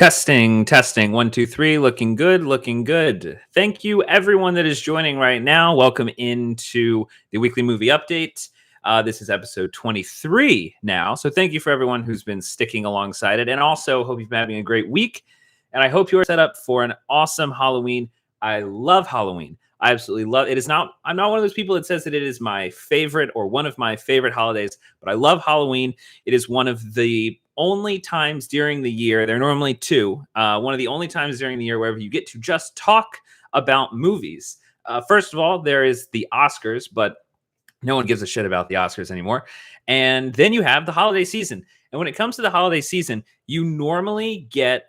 Testing, testing. One, two, three. Looking good, looking good. Thank you, everyone that is joining right now. Welcome into the weekly movie update. This is episode 23 now. So thank you for everyone who's been sticking alongside it. And also, hope you've been having a great week. And I hope you're set up for an awesome Halloween. I love Halloween. I absolutely love it. I'm not one of those people that says that it is my favorite or one of my favorite holidays, but I love Halloween. It is one of the only times during the year, there are normally two, one of the only times during the year where you get to just talk about movies. First of all, there is the Oscars, but no one gives a shit about the Oscars anymore. And then you have the holiday season. And when it comes to the holiday season, you normally get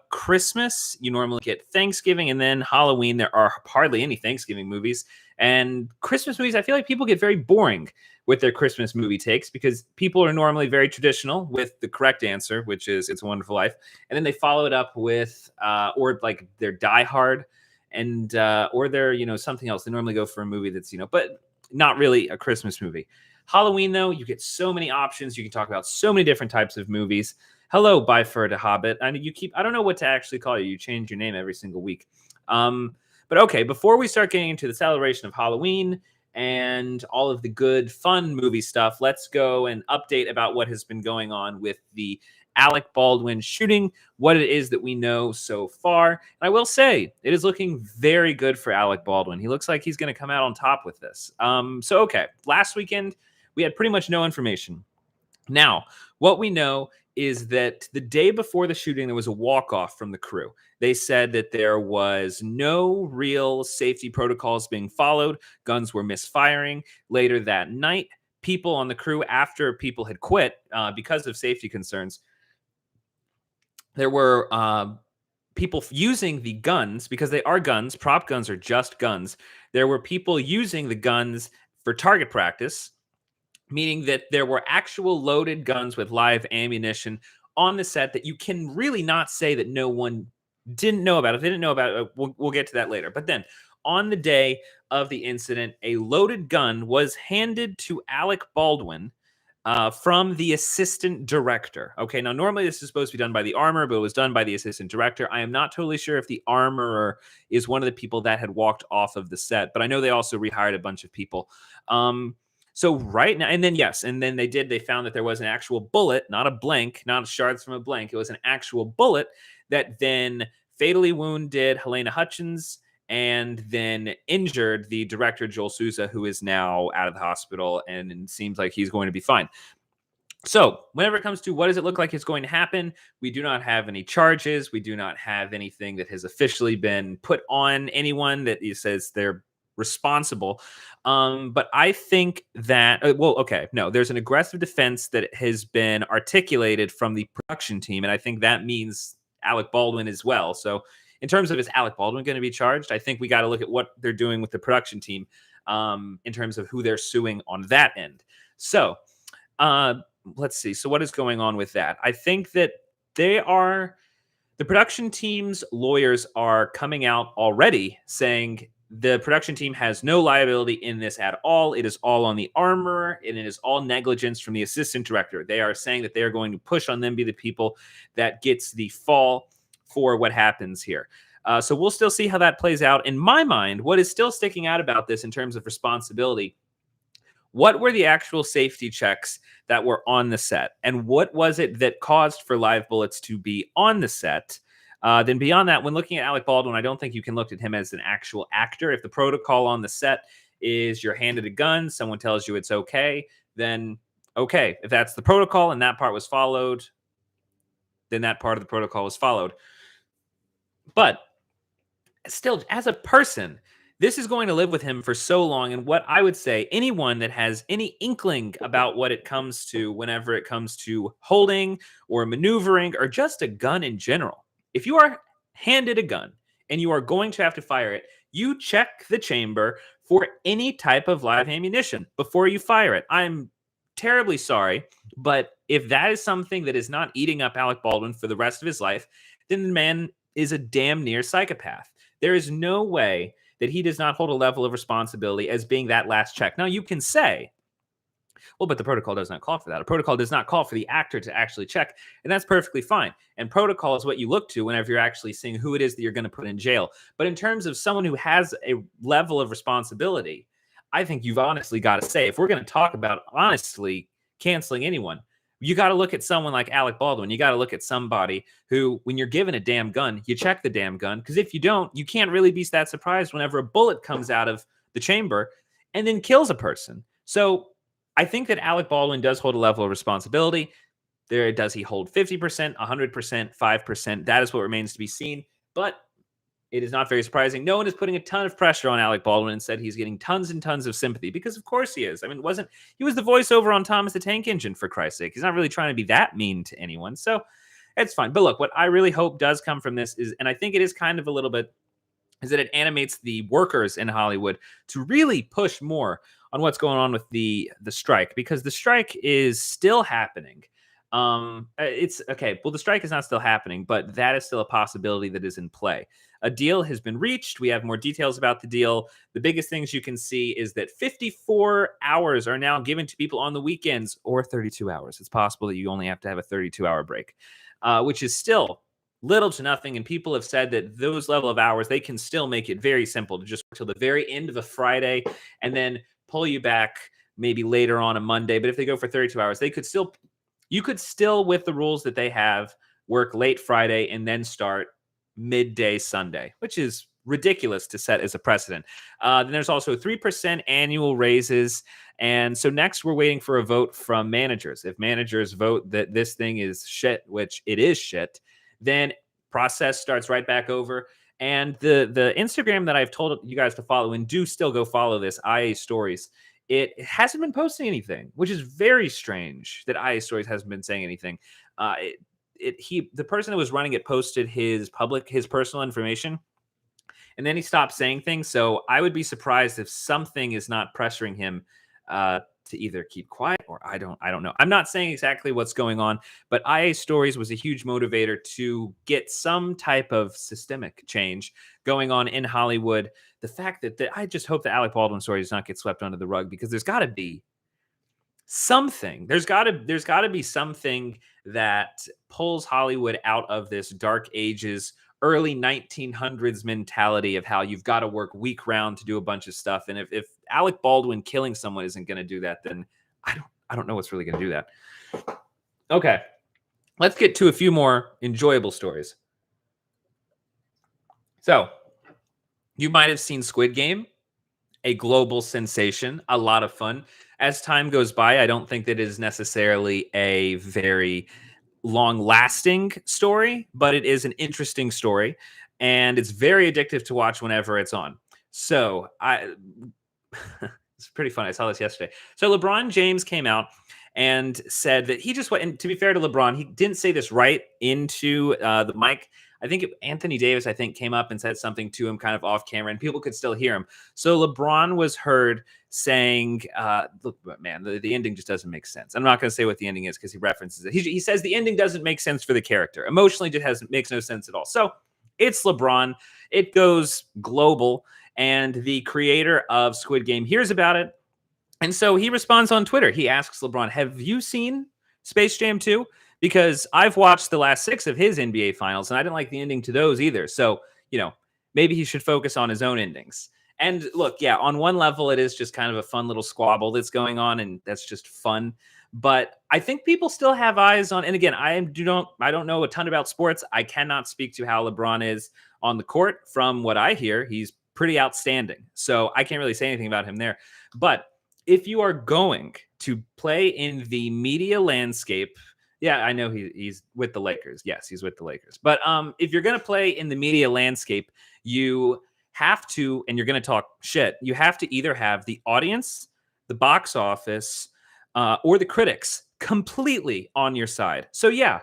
Christmas, you normally get Thanksgiving, and then Halloween. There are hardly any Thanksgiving movies. And Christmas movies, I feel like people get very boring with their Christmas movie takes because people are normally very traditional with the correct answer, which is It's a Wonderful Life. And then they follow it up with, or like their Die Hard and, or their, something else. They normally go for a movie that's, but not really a Christmas movie. Halloween, though, you get so many options. You can talk about so many different types of movies. Hello, Byford to Hobbit. I don't know what to actually call you. You change your name every single week. But okay, before we start getting into the celebration of Halloween and all of the good, fun movie stuff, let's go and update about what has been going on with the Alec Baldwin shooting, what it is that we know so far. And I will say, it is looking very good for Alec Baldwin. He looks like he's going to come out on top with this. Okay, last weekend, we had pretty much no information. Now, what we know is that the day before the shooting, there was a walk-off from the crew. They said that there was no real safety protocols being followed. Guns were misfiring. Later that night, people on the crew, after people had quit because of safety concerns, there were people using the guns, because they are guns. Prop guns are just guns. There were people using the guns for target practice, meaning that there were actual loaded guns with live ammunition on the set that you can really not say that no one didn't know about. If they didn't know about it, we'll get to that later. But then on the day of the incident, a loaded gun was handed to Alec Baldwin from the assistant director. Okay, now normally this is supposed to be done by the armorer, but it was done by the assistant director. I am not totally sure if the armorer is one of the people that had walked off of the set, but I know they also rehired a bunch of people. So right now, and then they found that there was an actual bullet, not a blank, not shards from a blank. It was an actual bullet that then fatally wounded Helena Hutchins and then injured the director, Joel Souza, who is now out of the hospital, and it seems like he's going to be fine. So whenever it comes to what does it look like is going to happen, we do not have any charges. We do not have anything that has officially been put on anyone that says they're responsible. But I think that, there's an aggressive defense that has been articulated from the production team. And I think that means Alec Baldwin as well. So in terms of, is Alec Baldwin going to be charged? I think we got to look at what they're doing with the production team in terms of who they're suing on that end. So let's see. So what is going on with that? I think that the production team's lawyers are coming out already saying the production team has no liability in this at all. It is all on the armorer, and it is all negligence from the assistant director. They are saying that they are going to push on them, be the people that gets the fall for what happens here. So we'll still see how that plays out. In my mind, what is still sticking out about this in terms of responsibility, what were the actual safety checks that were on the set? And what was it that caused for live bullets to be on the set? Then beyond that, when looking at Alec Baldwin, I don't think you can look at him as an actual actor. If the protocol on the set is you're handed a gun, someone tells you it's okay, then okay. If that's the protocol and that part was followed, then that part of the protocol was followed. But still, as a person, this is going to live with him for so long. And what I would say, anyone that has any inkling about what it comes to whenever it comes to holding or maneuvering or just a gun in general, if you are handed a gun and you are going to have to fire it, you check the chamber for any type of live ammunition before you fire it. I'm terribly sorry, but if that is something that is not eating up Alec Baldwin for the rest of his life, then the man is a damn near psychopath. There is no way that he does not hold a level of responsibility as being that last check. Now, you can say Well, but the protocol does not call for that. A protocol does not call for the actor to actually check, and that's perfectly fine. And protocol is what you look to whenever you're actually seeing who it is that you're going to put in jail. But in terms of someone who has a level of responsibility, I think you've honestly got to say, if we're going to talk about honestly canceling anyone, you got to look at someone like Alec Baldwin. You got to look at somebody who, when you're given a damn gun, you check the damn gun. Because if you don't, you can't really be that surprised whenever a bullet comes out of the chamber and then kills a person. So I think that Alec Baldwin does hold a level of responsibility. There, does he hold 50%, 100%, 5%? That is what remains to be seen. But it is not very surprising. No one is putting a ton of pressure on Alec Baldwin and said he's getting tons and tons of sympathy, because of course he is. I mean, he was the voiceover on Thomas the Tank Engine, for Christ's sake. He's not really trying to be that mean to anyone. So it's fine. But look, what I really hope does come from this is, and I think it is kind of a little bit, is that it animates the workers in Hollywood to really push more on what's going on with the strike, because the strike is still happening. It's okay. Well, the strike is not still happening, but that is still a possibility that is in play. A deal has been reached. We have more details about the deal. The biggest things you can see is that 54 hours are now given to people on the weekends, or 32 hours. It's possible that you only have to have a 32-hour break, which is still little to nothing. And people have said that those level of hours, they can still make it very simple to just work till the very end of a Friday and then pull you back maybe later on a Monday. But if they go for 32 hours, you could still, with the rules that they have, work late Friday and then start midday Sunday, which is ridiculous to set as a precedent. Then there's also 3% annual raises. And so next we're waiting for a vote from managers. If managers vote that this thing is shit, which it is shit, then process starts right back over. And the Instagram that I've told you guys to follow, and do still go follow this, IA Stories, it hasn't been posting anything, which is very strange that IA Stories hasn't been saying anything. The person that was running it posted his personal information, and then he stopped saying things. So I would be surprised if something is not pressuring him to either keep quiet, or I don't know. I'm not saying exactly what's going on, but IA Stories was a huge motivator to get some type of systemic change going on in Hollywood. The fact that I just hope the Alec Baldwin story does not get swept under the rug, because there's got to be something. There's got to be something that pulls Hollywood out of this dark ages, early 1900s mentality of how you've got to work week round to do a bunch of stuff. And if Alec Baldwin killing someone isn't going to do that, then I don't know what's really going to do that. Okay, let's get to a few more enjoyable stories. So you might have seen Squid Game, a global sensation, a lot of fun. As time goes by, I don't think that it is necessarily a very long-lasting story, but it is an interesting story, and it's very addictive to watch whenever it's on. So it's pretty fun. I saw this yesterday. So LeBron James came out and said that he just went, and to be fair to LeBron, he didn't say this right into the mic. I think Anthony Davis, came up and said something to him kind of off camera, and people could still hear him. So LeBron was heard saying, look, man, the ending just doesn't make sense. I'm not going to say what the ending is because he references it. He says the ending doesn't make sense for the character. Emotionally, it makes no sense at all. So it's LeBron. It goes global, and the creator of Squid Game hears about it. And so he responds on Twitter. He asks LeBron, have you seen Space Jam 2? Because I've watched the last 6 of his NBA finals, and I didn't like the ending to those either. So, maybe he should focus on his own endings. And look, yeah, on one level, it is just kind of a fun little squabble that's going on, and that's just fun. But I think people still have eyes on, and again, I don't know a ton about sports. I cannot speak to how LeBron is on the court. From what I hear, he's pretty outstanding. So I can't really say anything about him there. But if you are going to play in the media landscape, yeah, I know he's with the Lakers. Yes, he's with the Lakers. But if you're going to play in the media landscape, you have to, and you're going to talk shit, you have to either have the audience, the box office, or the critics completely on your side. So yeah,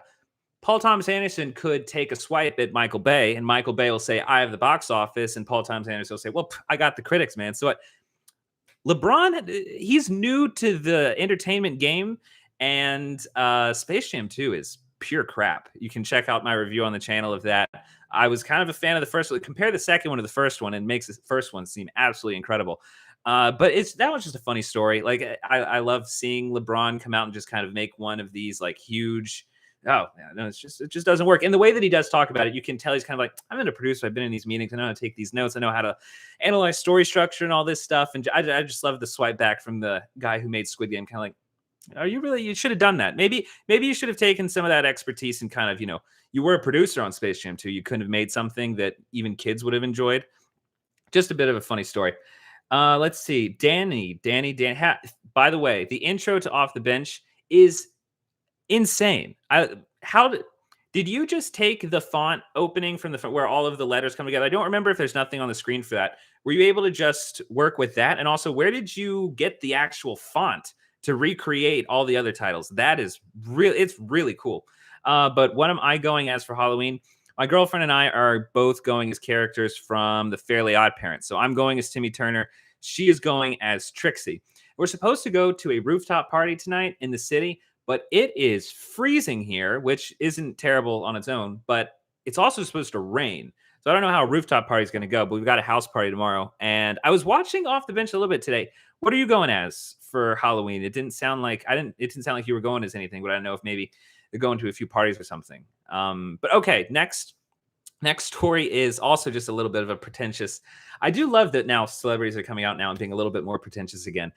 Paul Thomas Anderson could take a swipe at Michael Bay, and Michael Bay will say, I have the box office, and Paul Thomas Anderson will say, well, I got the critics, man. So what? LeBron, he's new to the entertainment game, and Space Jam 2 is pure crap. You can check out my review on the channel of that. I was kind of a fan of the first one. Compare the second one to the first one, and makes the first one seem absolutely incredible. But that was just a funny story. Like I love seeing LeBron come out and just kind of make one of these like huge. Oh yeah, no, it just doesn't work. And the way that he does talk about it, you can tell he's kind of like, I'm in a producer. I've been in these meetings. I know how to take these notes. I know how to analyze story structure and all this stuff. And I just love the swipe back from the guy who made Squid Game. Kind of like, are you really? You should have done that. Maybe you should have taken some of that expertise and kind of, you were a producer on Space Jam 2. You couldn't have made something that even kids would have enjoyed. Just a bit of a funny story. Let's see. Danny. By the way, the intro to Off the Bench is insane. Did you just take the font opening from the front where all of the letters come together? I don't remember if there's nothing on the screen for that. Were you able to just work with that? And also, where did you get the actual font to recreate all the other titles? That is it's really cool. But what am I going as for Halloween? My girlfriend and I are both going as characters from The Fairly Odd Parents. So I'm going as Timmy Turner. She is going as Trixie. We're supposed to go to a rooftop party tonight in the city, but it is freezing here, which isn't terrible on its own, but it's also supposed to rain. So I don't know how a rooftop party is going to go, but we've got a house party tomorrow. And I was watching Off the Bench a little bit today. What are you going as for Halloween? It didn't sound like you were going as anything, but I don't know if maybe they're going to a few parties or something. But okay, next story is also just a little bit of a pretentious. I do love that now celebrities are coming out now and being a little bit more pretentious again.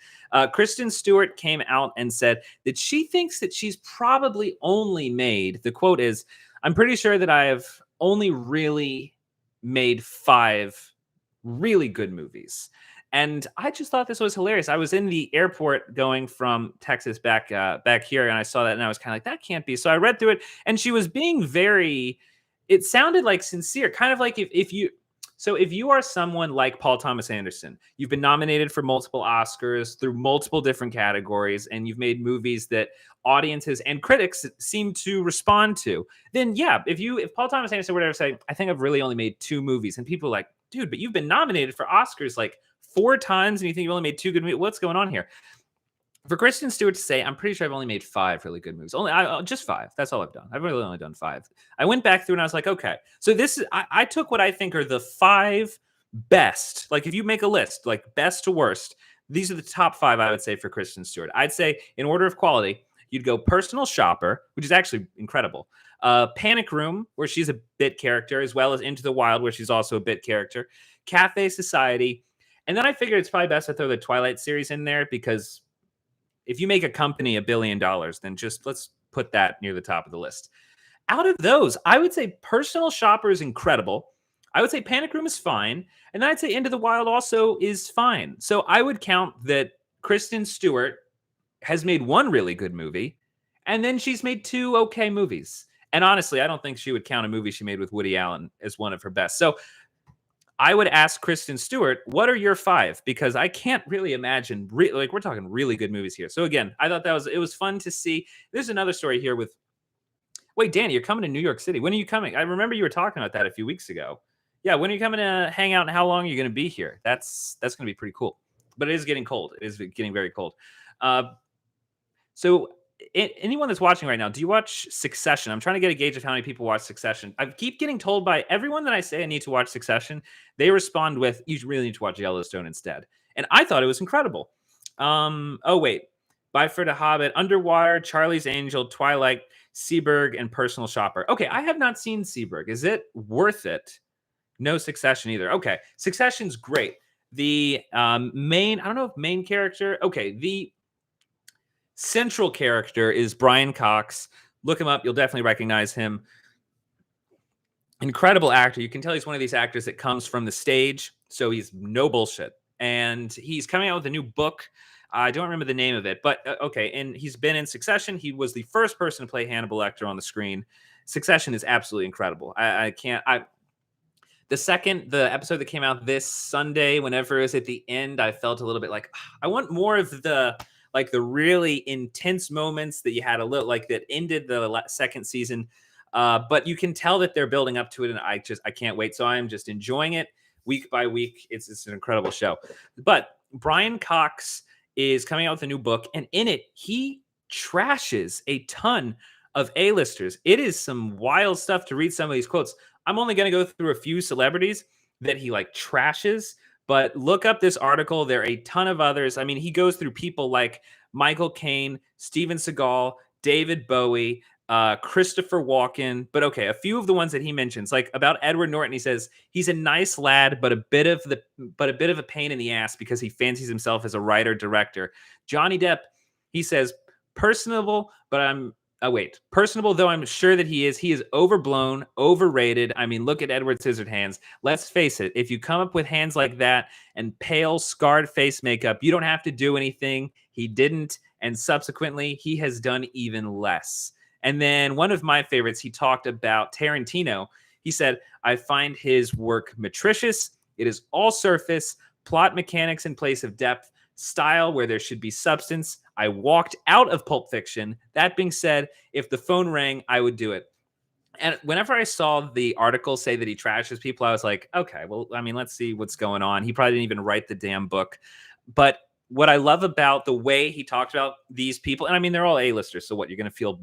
Kristen Stewart came out and said that she thinks that she's probably only made, the quote is, I'm pretty sure that I have only really made 5 really good movies. And I just thought this was hilarious. I was in the airport going from Texas back here, and I saw that, and I was kind of like, that can't be. So I read through it, and she was being it sounded like sincere, kind of like if you are someone like Paul Thomas Anderson, you've been nominated for multiple Oscars through multiple different categories, and you've made movies that audiences and critics seem to respond to, then yeah, if Paul Thomas Anderson were to say, I think I've really only made 2 movies, and people are like, dude, but you've been nominated for Oscars like 4 times, and you think you've only made 2 good movies. What's going on here? For Kristen Stewart to say, I'm pretty sure I've only made 5 really good movies. Just 5. That's all I've done. I've really only done 5. I went back through and I was like, okay. So I took what I think are the 5 best. Like if you make a list, like best to worst, these are the top 5 I would say for Kristen Stewart. I'd say in order of quality, you'd go Personal Shopper, which is actually incredible. Panic Room, where she's a bit character, as well as Into the Wild, where she's also a bit character. Cafe Society. And then I figured it's probably best to throw the Twilight series in there because if you make a company $1 billion, then just let's put that near the top of the list. Out of those, I would say Personal Shopper is incredible. I would say Panic Room is fine. And then I'd say Into the Wild also is fine. So I would count that Kristen Stewart has made 1 really good movie, and then she's made 2 okay movies. And honestly, I don't think she would count a movie she made with Woody Allen as one of her best. So I would ask Kristen Stewart, what are your 5? Because I can't really imagine, we're talking really good movies here. So again, I thought it was fun to see. There's another story here wait, Danny, you're coming to New York City. When are you coming? I remember you were talking about that a few weeks ago. Yeah, when are you coming to hang out and how long are you going to be here? That's going to be pretty cool. But it is getting cold. It is getting very cold. So anyone that's watching right now, do you watch Succession? I'm trying to get a gauge of how many people watch Succession. I keep getting told by everyone that I say I need to watch Succession, they respond with, you really need to watch Yellowstone instead. And I thought it was incredible. Oh, wait. Byford the Hobbit, Underwater, Charlie's Angel, Twilight, Seaberg, and Personal Shopper. Okay, I have not seen Seaberg. Is it worth it? No Succession either. Okay, Succession's great. The I don't know if main character. Okay, the central character is Brian Cox. Look him up. You'll definitely recognize him. Incredible actor. You can tell he's one of these actors that comes from the stage, so he's no bullshit. And he's coming out with a new book. I don't remember the name of it, but okay. And he's been in Succession. He was the first person to play Hannibal Lecter on the screen. Succession is absolutely incredible. The episode that came out this Sunday, whenever it was at the end, I felt a little bit like, I want more of the really intense moments that you had that ended the second season. But you can tell that they're building up to it, and I can't wait. So I'm just enjoying it week by week. It's an incredible show. But Brian Cox is coming out with a new book, and in it, he trashes a ton of A-listers. It is some wild stuff to read some of these quotes. I'm only going to go through a few celebrities that he trashes, But look up this article. There are a ton of others. I mean, he goes through people like Michael Caine, Steven Seagal, David Bowie, Christopher Walken. But okay, a few of the ones that he mentions, like about Edward Norton, he says he's a nice lad, but a bit of a pain in the ass because he fancies himself as a writer director. Johnny Depp, he says personable, but personable though I'm sure that he is overblown, overrated. I mean, look at Edward Scissorhands. Let's face it, if you come up with hands like that and pale, scarred face makeup, you don't have to do anything. He didn't, and subsequently, he has done even less. And then one of my favorites, he talked about Tarantino. He said, I find his work metricious. It is all surface, plot mechanics in place of depth, style where there should be substance. I walked out of Pulp Fiction. That being said, if the phone rang, I would do it. And whenever I saw the article say that he trashes people, I was like, okay, well, I mean, let's see what's going on. He probably didn't even write the damn book. But what I love about the way he talked about these people, and I mean, they're all A-listers, so what, you're going to feel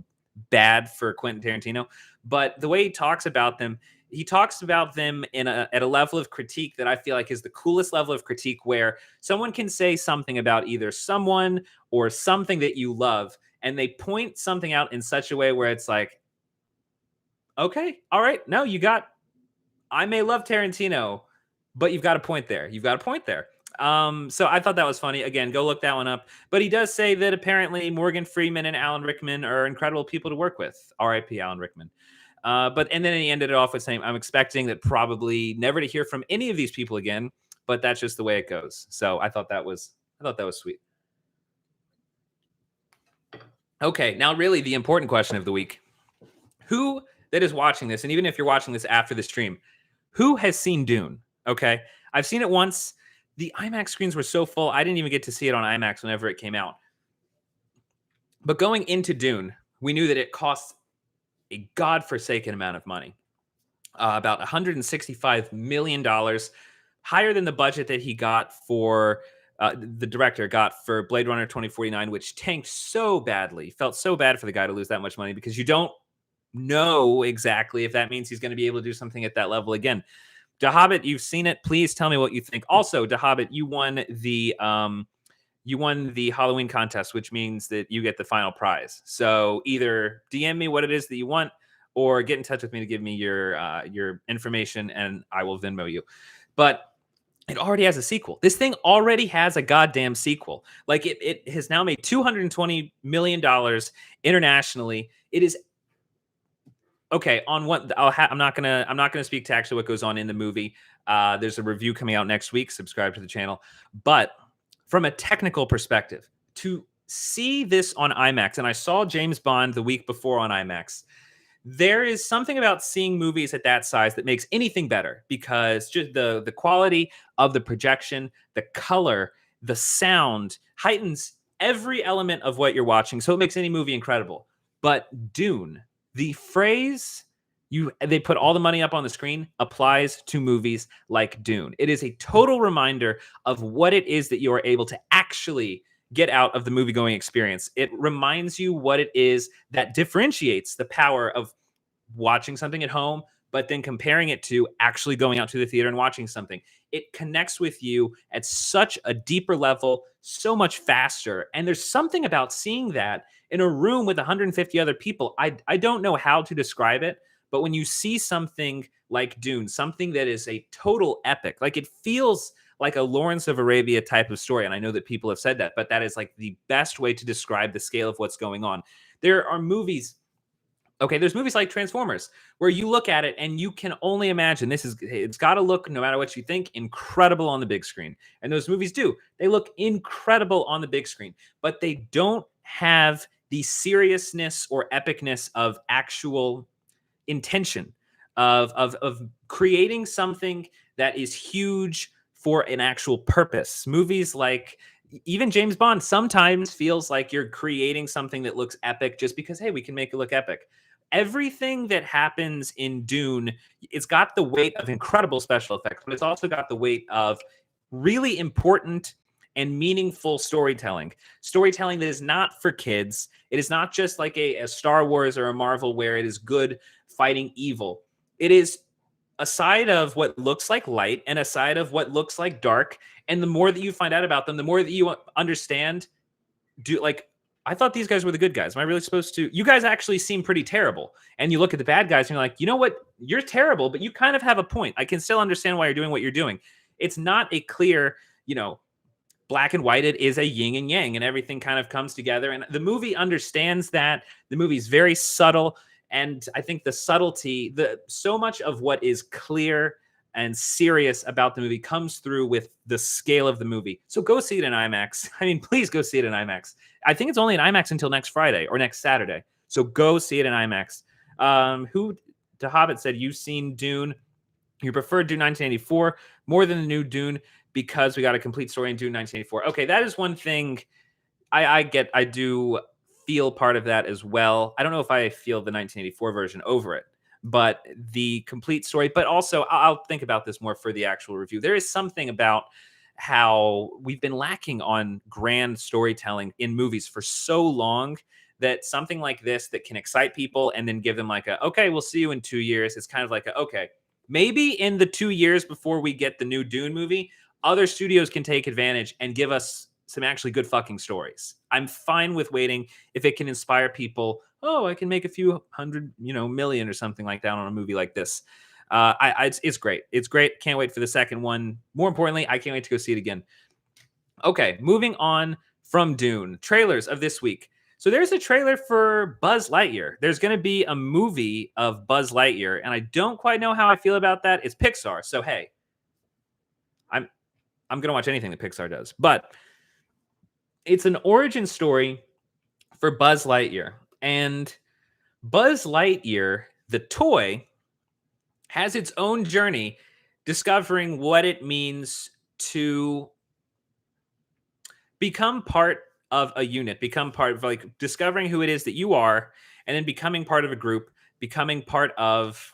bad for Quentin Tarantino? But the way he talks about them at a level of critique that I feel like is the coolest level of critique, where someone can say something about either someone or something that you love, and they point something out in such a way where it's like, okay, all right, no, I may love Tarantino, but you've got a point there. So I thought that was funny. Again, go look that one up. But he does say that apparently Morgan Freeman and Alan Rickman are incredible people to work with. R.I.P. Alan Rickman. And then he ended it off with saying, I'm expecting that probably never to hear from any of these people again, but that's just the way it goes. So I thought that was sweet. Okay, now really the important question of the week. Who that is watching this, and even if you're watching this after the stream, who has seen Dune? Okay, I've seen it once. The IMAX screens were so full, I didn't even get to see it on IMAX whenever it came out. But going into Dune, we knew that it cost a godforsaken amount of money, about $165 million, higher than the budget that he got for the director got for Blade Runner 2049, which tanked so badly. Felt so bad for the guy to lose that much money, because you don't know exactly if that means he's going to be able to do something at that level again. The Hobbit, you've seen it. Please tell me what you think. Also, The Hobbit, you won the Halloween contest, which means that you get the final prize. So either DM me what it is that you want, or get in touch with me to give me your information, and I will Venmo you. But it already has a sequel. This thing already has a goddamn sequel. Like it has now made $220 million internationally. It is okay. On what I'm not gonna speak to actually what goes on in the movie. There's a review coming out next week. Subscribe to the channel. But from a technical perspective, to see this on IMAX, and I saw James Bond the week before on IMAX. There is something about seeing movies at that size that makes anything better, because just the quality of the projection, the color, the sound heightens every element of what you're watching. So it makes any movie incredible. But Dune, the phrase they put all the money up on the screen, applies to movies like Dune. It is a total reminder of what it is that you are able to actually get out of the movie-going experience. It reminds you what it is that differentiates the power of watching something at home, but then comparing it to actually going out to the theater and watching something. It connects with you at such a deeper level, so much faster. And there's something about seeing that in a room with 150 other people. I don't know how to describe it, but when you see something like Dune, something that is a total epic, like it feels like a Lawrence of Arabia type of story. And I know that people have said that, but that is like the best way to describe the scale of what's going on. There are movies. Okay, there's movies like Transformers where you look at it and you can only imagine it's got to look, no matter what you think, incredible on the big screen. And those movies do. They look incredible on the big screen, but they don't have the seriousness or epicness of actual intention of creating something that is huge for an actual purpose. Movies like even James Bond sometimes feels like you're creating something that looks epic just because, hey, we can make it look epic. Everything that happens in Dune, it's got the weight of incredible special effects, but it's also got the weight of really important and meaningful storytelling. Storytelling that is not for kids. It is not just like a Star Wars or a Marvel where it is good fighting evil. It is a side of what looks like light and a side of what looks like dark. And the more that you find out about them, the more that you understand. I thought these guys were the good guys. Am I really supposed to? You guys actually seem pretty terrible. And you look at the bad guys and you're like, you know what? You're terrible, but you kind of have a point. I can still understand why you're doing what you're doing. It's not a clear, black and white. It is a yin and yang, and everything kind of comes together. And the movie understands that. The movie's very subtle. And I think the subtlety, so much of what is clear and serious about the movie comes through with the scale of the movie. So go see it in IMAX. I mean, please go see it in IMAX. I think it's only in IMAX until next Friday or next Saturday. So go see it in IMAX. The Hobbit said, you've seen Dune. You prefer Dune 1984 more than the new Dune because we got a complete story in Dune 1984. Okay, that is one thing I do feel part of that as well. I don't know if I feel the 1984 version over it, but the complete story. But also, I'll think about this more for the actual review. There is something about how we've been lacking on grand storytelling in movies for so long that something like this that can excite people and then give them like okay, we'll see you in 2 years. It's kind of like okay, maybe in the 2 years before we get the new Dune movie, other studios can take advantage and give us some actually good fucking stories. I'm fine with waiting if it can inspire people. Oh, I can make a few hundred, million or something like that on a movie like this. It's great. It's great. Can't wait for the second one. More importantly, I can't wait to go see it again. Okay, moving on from Dune. Trailers of this week. So there's a trailer for Buzz Lightyear. There's going to be a movie of Buzz Lightyear, and I don't quite know how I feel about that. It's Pixar, so hey, I'm going to watch anything that Pixar does. But it's an origin story for Buzz Lightyear. And Buzz Lightyear, the toy, has its own journey discovering what it means to become part of a unit, become part of discovering who it is that you are, and then becoming part of a group, becoming part of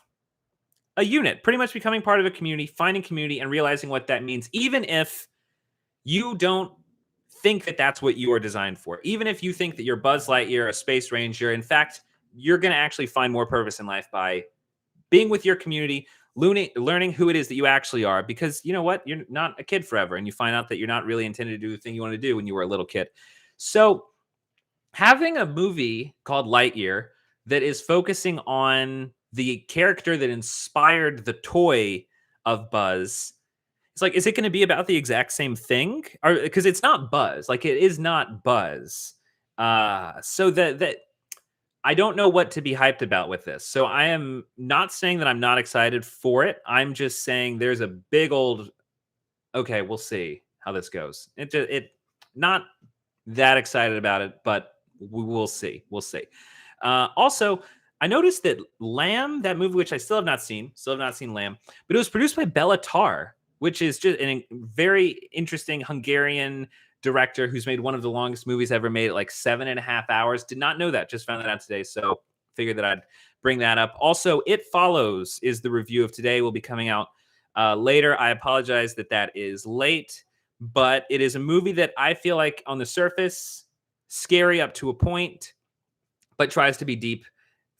a unit, pretty much becoming part of a community, finding community and realizing what that means, even if you don't think that that's what you are designed for. Even if you think that you're Buzz Lightyear, a space ranger, in fact, you're going to actually find more purpose in life by being with your community, learning who it is that you actually are, because you know what? You're not a kid forever, and you find out that you're not really intended to do the thing you want to do when you were a little kid. So having a movie called Lightyear that is focusing on the character that inspired the toy of Buzz, it's like, is it going to be about the exact same thing? Or because it's not Buzz, it is not Buzz. So that I don't know what to be hyped about with this. So I am not saying that I'm not excited for it. I'm just saying there's a big old, okay, we'll see how this goes. It not that excited about it, but we'll see. We'll see. Also, I noticed that Lamb, that movie, which I still have not seen Lamb, but it was produced by Bela Tarr, which is just a very interesting Hungarian director who's made one of the longest movies ever made at 7.5 hours. Did not know that. Just found that out today. So figured that I'd bring that up. Also, It Follows is the review of today. Will be coming out later. I apologize that is late, but it is a movie that I feel like on the surface, scary up to a point, but tries to be deep,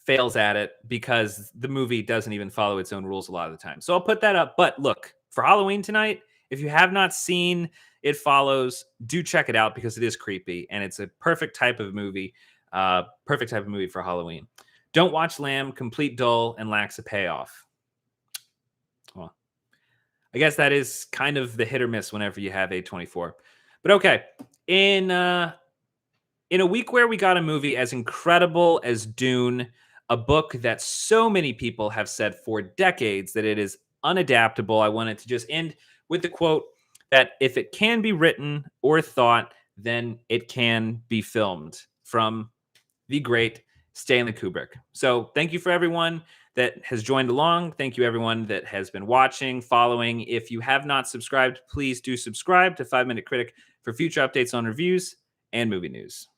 fails at it because the movie doesn't even follow its own rules a lot of the time. So I'll put that up. But look, for Halloween tonight, if you have not seen It Follows, do check it out because it is creepy and it's a perfect type of movie. Perfect type of movie for Halloween. Don't watch Lamb, complete dull and lacks a payoff. Well, I guess that is kind of the hit or miss whenever you have A24. But okay, in a week where we got a movie as incredible as Dune, a book that so many people have said for decades that it is unadaptable, I wanted to just end with the quote that if it can be written or thought, then it can be filmed, from the great Stanley Kubrick. So thank you for everyone that has joined along. Thank you everyone that has been watching, following. If you have not subscribed, please do subscribe to 5 Minute Critic for future updates on reviews and movie news.